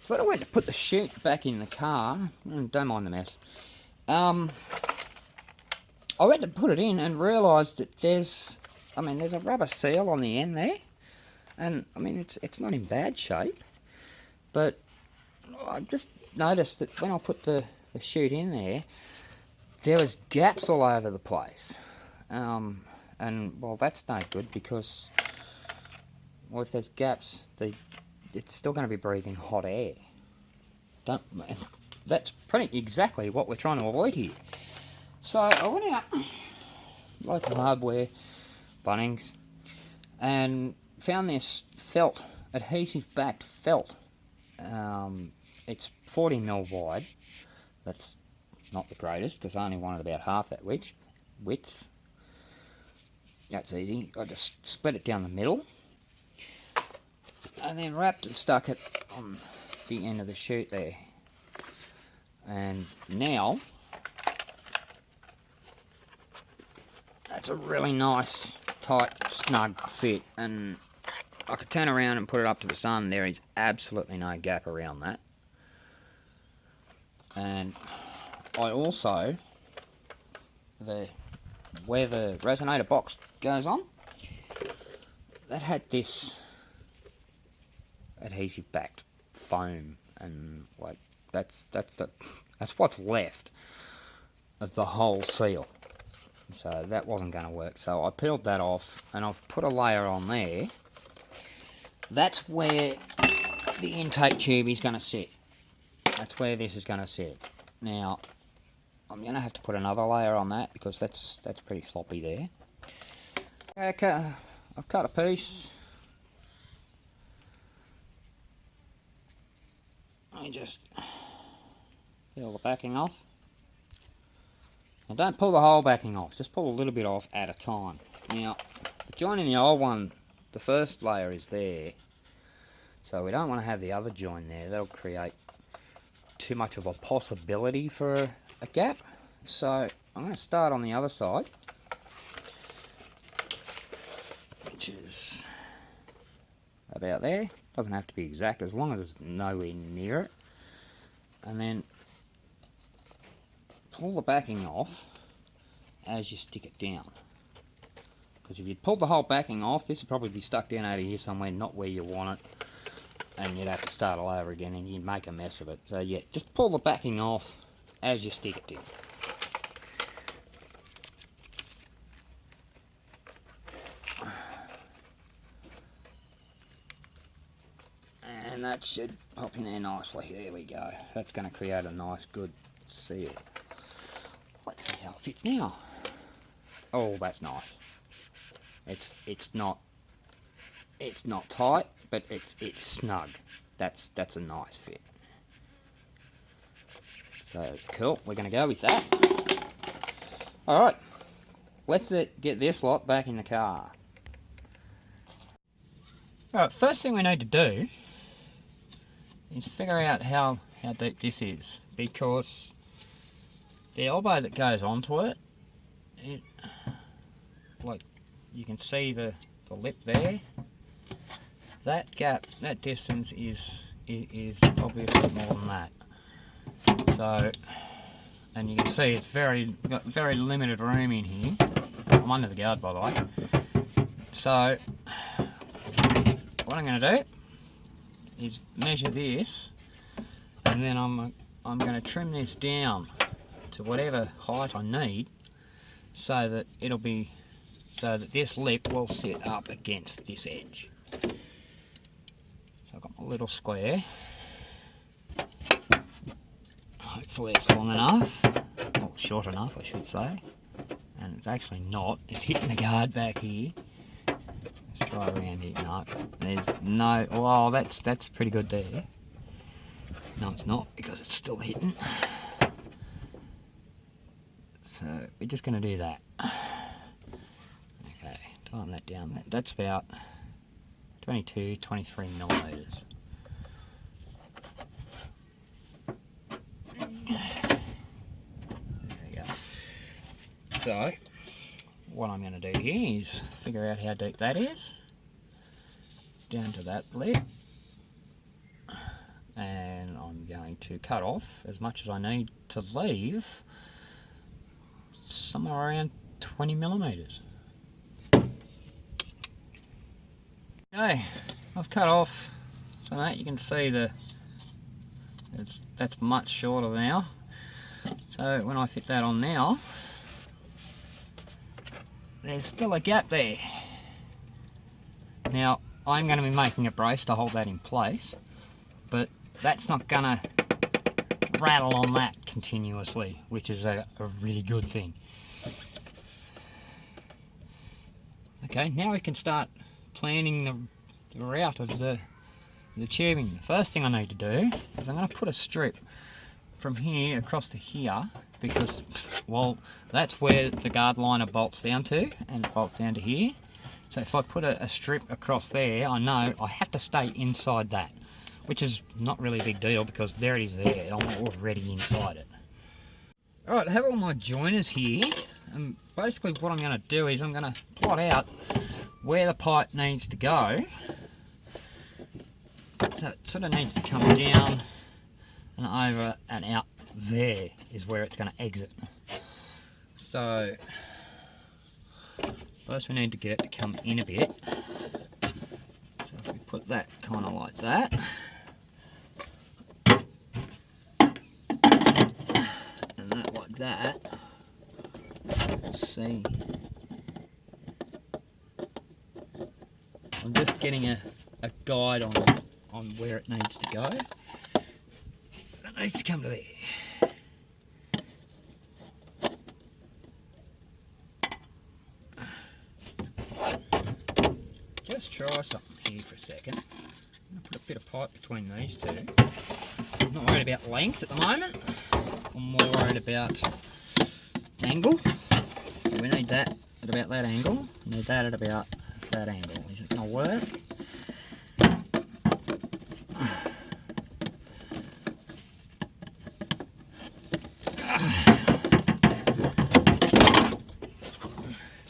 But I went to put the chute back in the car. Don't mind the mess. I went to put it in and realised that there's a rubber seal on the end there. And, it's not in bad shape. But I just noticed that when I put the chute in there was gaps all over the place. And, well, that's no good because, well, if there's gaps, it's still going to be breathing hot air. That's pretty exactly what we're trying to avoid here. So I went out, local hardware, Bunnings, and found this felt, adhesive backed felt. It's 40mm wide. That's not the greatest because I only wanted about half that width. That's easy. I just split it down the middle and then wrapped and stuck it on the end of the chute there. And now that's a really nice, tight, snug fit, and I could turn around and put it up to the sun. There is absolutely no gap around that. And I also, where the resonator box goes on, that had this adhesive backed foam, and like that's what's left of the whole seal. So that wasn't going to work. So I peeled that off and I've put a layer on there. That's where the intake tube is going to sit. That's where this is going to sit. Now I'm going to have to put another layer on that because that's pretty sloppy there. Okay, I've cut a piece. I just peel the backing off. Now don't pull the whole backing off, just pull a little bit off at a time. Now, the joint in the old one, the first layer is there, so we don't want to have the other joint there. That'll create too much of a possibility for a gap. So I'm going to start on the other side, which is about there. Doesn't have to be exact, as long as it's nowhere near it. And then pull the backing off as you stick it down. Because if you pulled the whole backing off, this would probably be stuck down over here somewhere, not where you want it. And you'd have to start all over again and you'd make a mess of it. So yeah, just pull the backing off as you stick it down. And that should pop in there nicely. There we go. That's going to create a nice, good seal. Let's see how it fits now. Oh, that's nice. It's not tight, but it's snug. That's a nice fit. So it's cool. We're going to go with that. All right. Let's get this lot back in the car. All right. First thing we need to do is figure out how deep this is, because the elbow that goes onto it, like you can see the lip there, that gap, that distance is obviously more than that. So, and you can see it's got very limited room in here. I'm under the guard, by the way. So what I'm going to do is measure this, and then I'm going to trim this down to whatever height I need, so that this lip will sit up against this edge. So I've got my little square. Hopefully it's long enough, or short enough I should say, and it's actually not. It's hitting the guard back here. Let's try around here. No, there's no. Oh, that's pretty good there. No, it's not, because it's still hitting. So we're just going to do that. Okay, tighten that down. That's about 22, 23 millimeters. There we go. So what I'm going to do here is figure out how deep that is, down to that lip, and going to cut off as much as I need to leave somewhere around 20 millimeters. Okay, I've cut off, so that you can see that's much shorter now. So when I fit that on now, there's still a gap there. Now I'm going to be making a brace to hold that in place, but that's not going to rattle on that continuously, which is a really good thing. Okay, now we can start planning the route of the tubing. The first thing I need to do is I'm going to put a strip from here across to here, because, well, that's where the guard liner bolts down to, and it bolts down to here. So if I put a strip across there, I know I have to stay inside that, which is not really a big deal because there it is there, I'm already inside it. Alright, I have all my joiners here, and basically what I'm going to do is I'm going to plot out where the pipe needs to go. So it sort of needs to come down and over and out. There is where it's going to exit. So first we need to get it to come in a bit. So if we put that kind of like that, and that like that, let's see. I'm just getting a guide on where it needs to go. It needs to come to there. Just try something here for a second. I'm going to put a bit of pipe between these two. I'm not worried about length at the moment. I'm more worried about angle. So we need that at about that angle. We need that at about that angle. Is it going to work?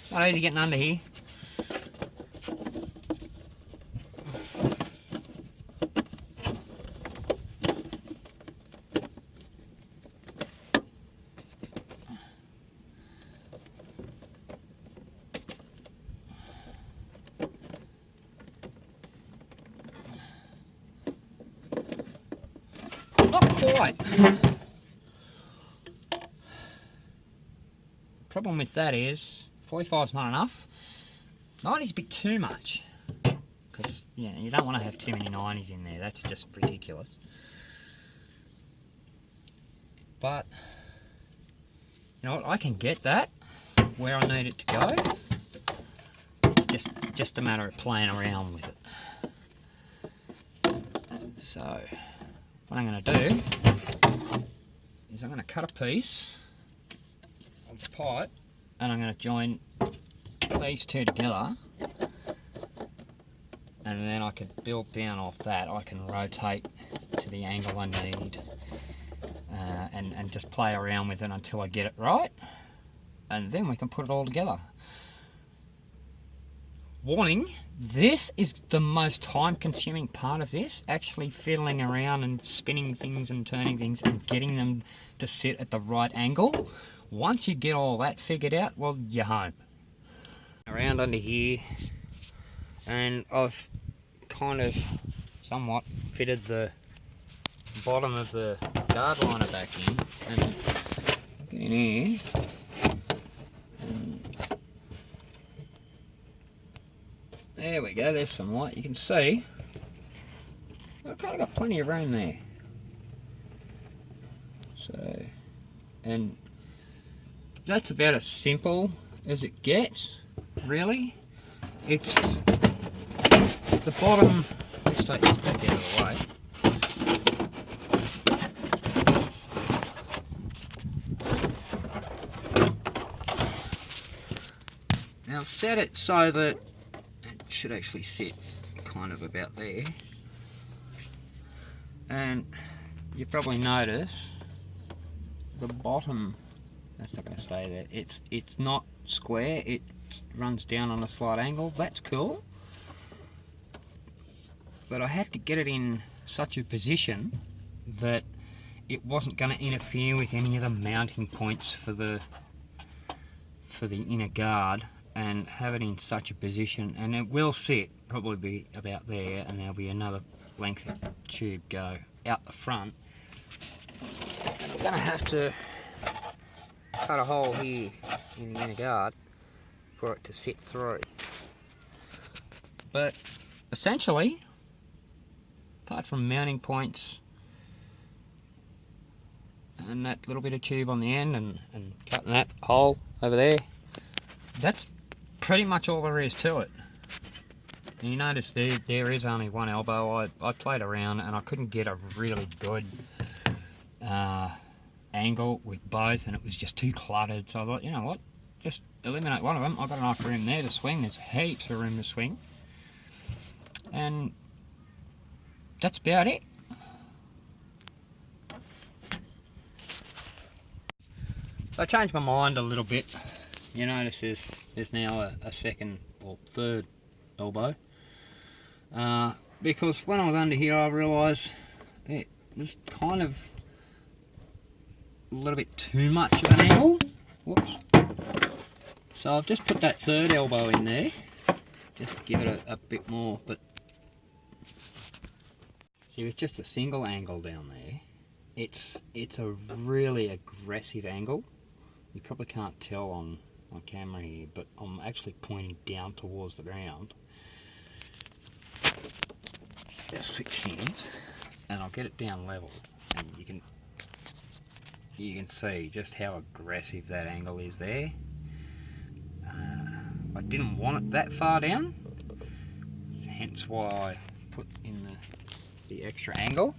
It's not easy getting under here. Not quite. Problem with that is 45 is not enough. 90 is a bit too much, because you don't want to have too many 90s in there. That's just ridiculous. But you know what, I can get that where I need it to go. It's just a matter of playing around with it. So what I'm going to do is I'm going to cut a piece of the pipe and I'm going to join these two together, and then I can build down off that. I can rotate to the angle I need and just play around with it until I get it right, and then we can put it all together. Warning, this is the most time consuming part of this, actually fiddling around and spinning things and turning things and getting them to sit at the right angle. Once you get all that figured out, well, you're home. Around under here, and I've kind of somewhat fitted the bottom of the guard liner back in, and get in here, and there we go, there's some light. You can see I've kind of got plenty of room there. So, and that's about as simple as it gets, really. It's the bottom. Let's take this back out of the way. Now I've set it so that it should actually sit kind of about there, and you probably notice the bottom. That's not going to stay there. It's not square. It runs down on a slight angle. That's cool. But I have to get it in such a position that it wasn't going to interfere with any of the mounting points for the inner guard, and have it in such a position, and it will sit probably be about there, and there'll be another length of tube go out the front, and I'm going to have to cut a hole here in the inner guard for it to sit through. But essentially, apart from mounting points and that little bit of tube on the end and cutting that hole over there, that's pretty much all there is to it. And you notice there is only one elbow. I played around and I couldn't get a really good angle with both, and it was just too cluttered, so I thought, you know what, just eliminate one of them. I've got enough room there to swing. There's heaps of room to swing, and that's about it. So I changed my mind a little bit. You notice there's now a second or third elbow, because when I was under here I realised it was kind of a little bit too much of an angle. Whoops. So I've just put that third elbow in there just to give it a bit more. But see, with just a single angle down there, it's a really aggressive angle. You probably can't tell on camera here, but I'm actually pointing down towards the ground. Just switch hands and I'll get it down level, and you can see just how aggressive that angle is there. I didn't want it that far down, hence why I put in the extra angle.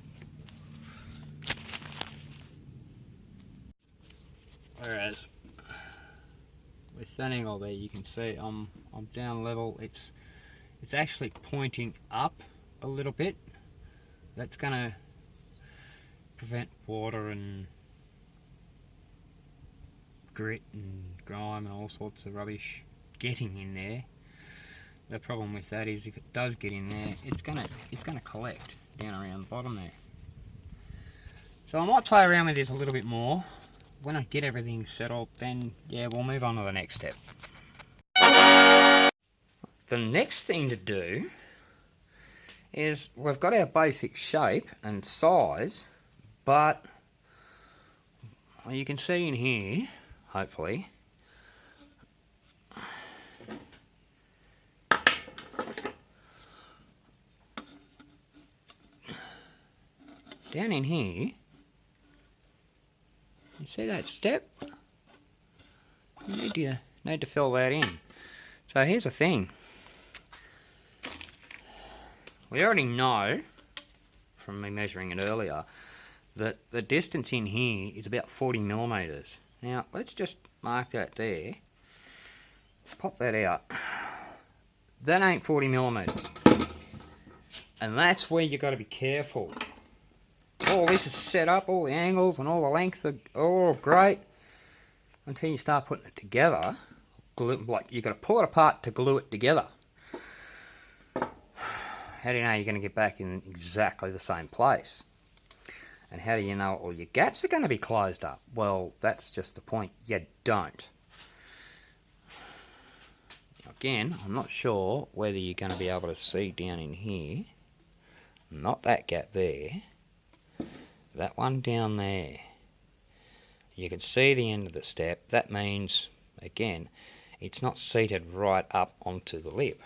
Whereas with that angle there, you can see I'm down level. It's actually pointing up a little bit. That's going to prevent water and grit and grime and all sorts of rubbish getting in there. The problem with that is if it does get in there, it's gonna collect down around the bottom there. So I might play around with this a little bit more. When I get everything settled, then yeah, we'll move on to the next step. The next thing to do is we've got our basic shape and size, but well, you can see in here, hopefully, down in here, you see that step? You need to fill that in. So here's the thing. We already know, from me measuring it earlier, that the distance in here is about 40 millimeters. Now, let's just mark that there. Pop that out. That ain't 40 millimeters. And that's where you got to be careful. All this is set up, all the angles and all the lengths are all great, until you start putting it together. Like, you got to pull it apart to glue it together. How do you know you're going to get back in exactly the same place? And how do you know all your gaps are going to be closed up? Well, that's just the point. You don't. Again, I'm not sure whether you're going to be able to see down in here. Not that gap there. That one down there. You can see the end of the step. That means, again, it's not seated right up onto the lip.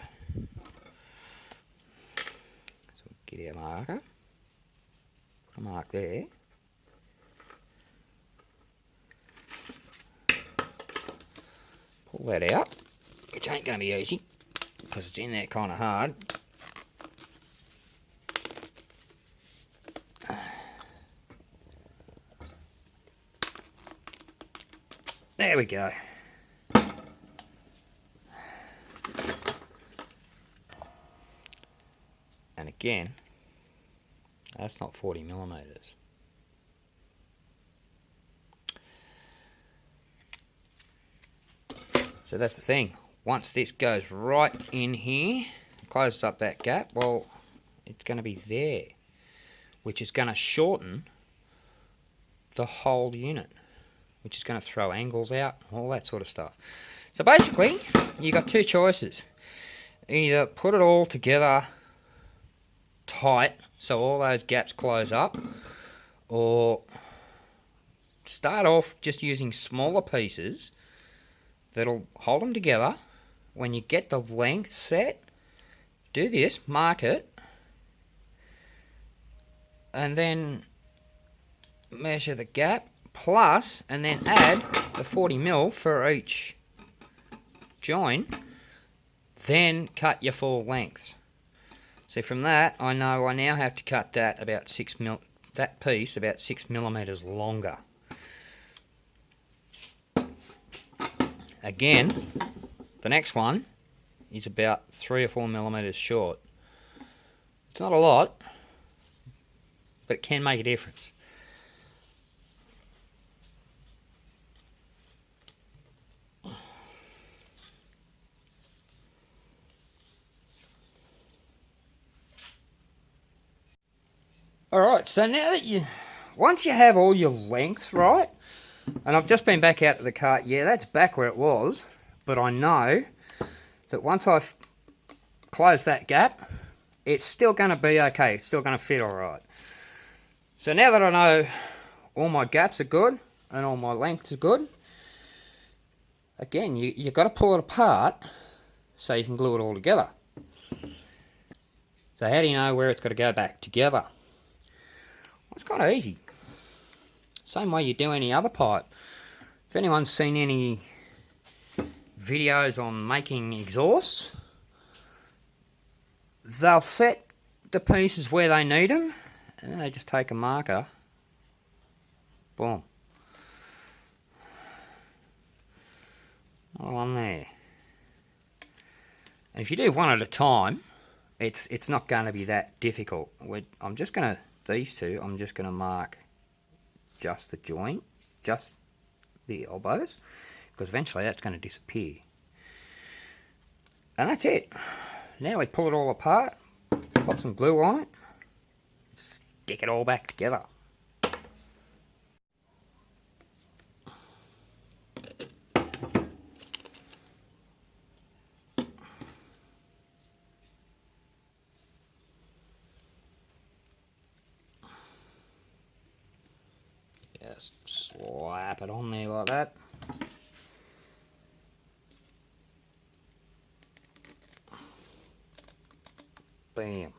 So get our marker. Put a mark there. Pull that out, which ain't going to be easy because it's in there kind of hard. There we go. And again, that's not 40 millimeters. So that's the thing. Once this goes right in here, closes up that gap, well, it's going to be there, which is going to shorten the whole unit, which is going to throw angles out, all that sort of stuff. So basically, you got two choices. Either put it all together tight so all those gaps close up, or start off just using smaller pieces that'll hold them together. When you get the length set, do this, mark it, and then measure the gap, plus, and then add the 40mm for each join, then cut your full length. So from that, I know I now have to cut that about 6mm, that piece about 6mm longer. Again, the next one is about 3 or 4mm short. It's not a lot, but it can make a difference. Alright, so now that once you have all your lengths right, and I've just been back out to the cart, yeah, that's back where it was, but I know that once I've closed that gap, it's still going to be okay, it's still going to fit alright. So now that I know all my gaps are good, and all my lengths are good, again, you've got to pull it apart so you can glue it all together. So how do you know where it's got to go back together? Well, it's kind of easy. Same way you do any other pipe. If anyone's seen any videos on making exhausts, they'll set the pieces where they need them, and then they just take a marker, boom, another one there. And if you do one at a time, it's not going to be that difficult. I'm just going to, these two, I'm just going to mark just the joint, just the elbows, because eventually that's going to disappear. And that's it. Now we pull it all apart, put some glue on it, stick it all back together. Just slap it on there like that. Bam.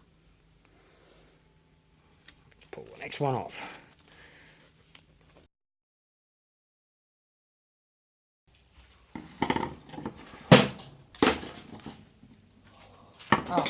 Pull the next one off. Oh.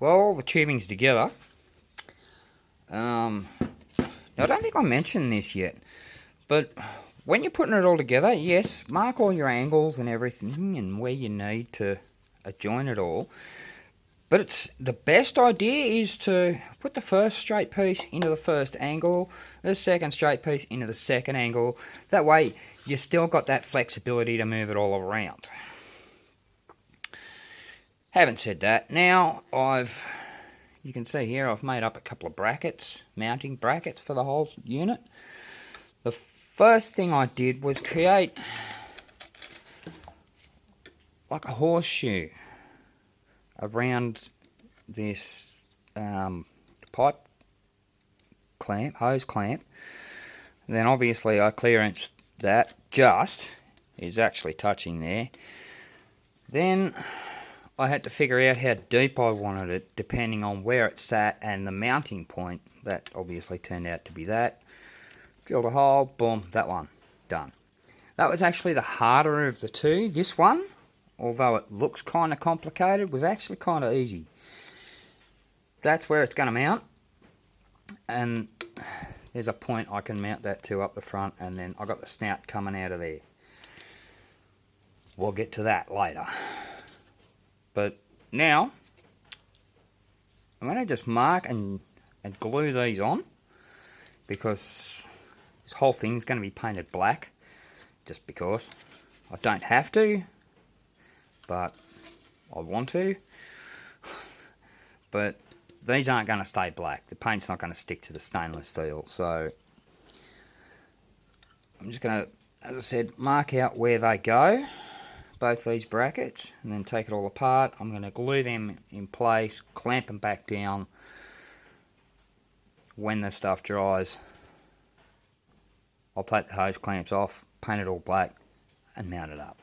Well, the tubing's together. Now, I don't think I mentioned this yet, but when you're putting it all together, yes, mark all your angles and everything and where you need to join it all. But it's the best idea is to put the first straight piece into the first angle, the second straight piece into the second angle. That way, you still got that flexibility to move it all around. Having said that, now you can see here I've made up a couple of brackets, mounting brackets for the whole unit. The first thing I did was create like a horseshoe around this pipe clamp, hose clamp. And then obviously I clearanced that just is actually touching there. Then I had to figure out how deep I wanted it depending on where it sat and the mounting point. That obviously turned out to be that. drilled a hole, boom, that one, done. That was actually the harder of the two. This one, although it looks kind of complicated, was actually kind of easy. That's where it's going to mount, and there's a point I can mount that to up the front, and then I've got the snout coming out of there. We'll get to that later. But now, I'm going to just mark and glue these on, because this whole thing's going to be painted black, just because. I don't have to, but I want to. But these aren't going to stay black. The paint's not going to stick to the stainless steel, so I'm just going to, as I said, mark out where they go, both these brackets, and then take it all apart. I'm going to glue them in place, clamp them back down. When the stuff dries, I'll take the hose clamps off, paint it all black, and mount it up.